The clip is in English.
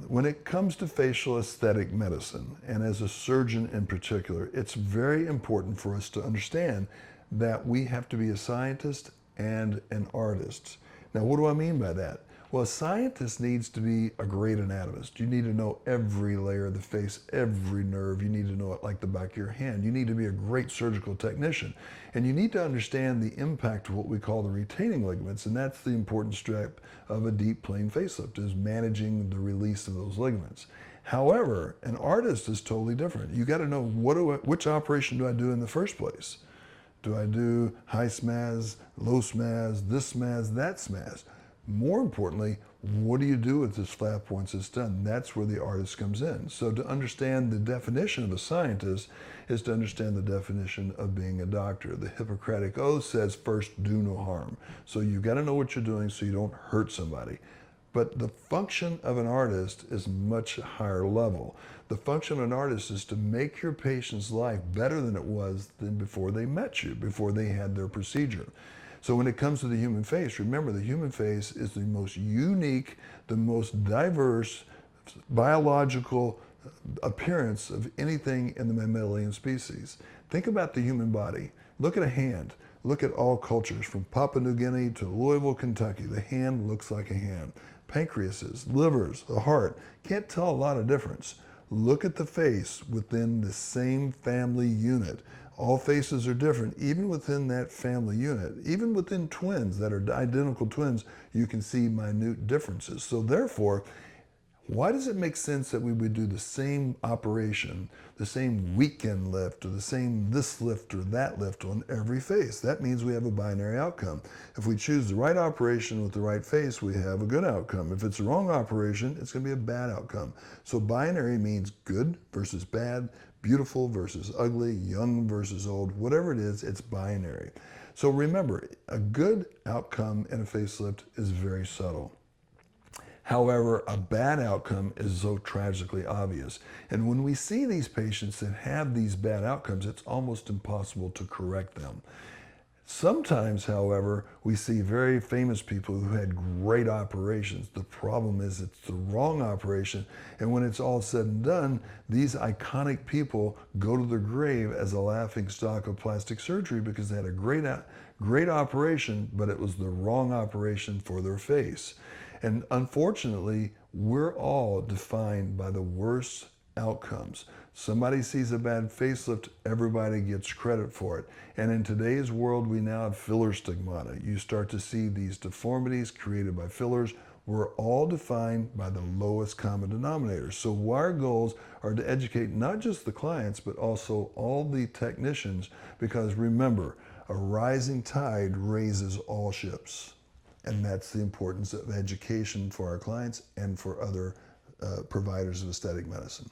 when it comes to facial aesthetic medicine, and as a surgeon in particular, it's very important for us to understand that we have to be a scientist and an artist. Now, what do I mean by that? Well, a scientist needs to be a great anatomist. You need to know every layer of the face, every nerve. You need to know it like the back of your hand. You need to be a great surgical technician. And you need to understand the impact of what we call the retaining ligaments, and that's the important step of a deep plane facelift, is managing the release of those ligaments. However, an artist is totally different. You got to know which operation do I do in the first place? Do I do high SMAS, low SMAS, this SMAS, that SMAS? More importantly, what do you do with this flap once it's done? That's where the artist comes in. So to understand the definition of a scientist is to understand the definition of being a doctor. The Hippocratic Oath says, first, do no harm. So you got to know what you're doing so you don't hurt somebody. But the function of an artist is much higher level. The function of an artist is to make your patient's life better than it was before they met you, before they had their procedure. So when it comes to the human face, remember, the human face is the most unique, the most diverse biological appearance of anything in the mammalian species. Think about the human body. Look at a hand. Look at all cultures, from Papua New Guinea to Louisville, Kentucky. The hand looks like a hand. Pancreases, livers, the heart. Can't tell a lot of difference. Look at the face within the same family unit. All faces are different, even within that family unit. Even within twins that are identical twins, you can see minute differences. So therefore, why does it make sense that we would do the same operation, the same weekend lift, or the same this lift or that lift on every face? That means we have a binary outcome. If we choose the right operation with the right face, we have a good outcome. If it's the wrong operation, it's going to be a bad outcome. So binary means good versus bad, beautiful versus ugly, young versus old, whatever it is, it's binary. So remember, a good outcome in a facelift is very subtle. However, a bad outcome is so tragically obvious. And when we see these patients that have these bad outcomes, it's almost impossible to correct them. Sometimes, however, we see very famous people who had great operations. The problem is it's the wrong operation, and when it's all said and done, these iconic people go to their grave as a laughing stock of plastic surgery because they had a great operation, but it was the wrong operation for their face. And unfortunately, we're all defined by the worst outcomes. Somebody sees a bad facelift, everybody gets credit for it. And in today's world, we now have filler stigmata. You start to see these deformities created by fillers. We're all defined by the lowest common denominator. So our goals are to educate not just the clients, but also all the technicians, because remember, a rising tide raises all ships. And that's the importance of education for our clients and for other providers of aesthetic medicine.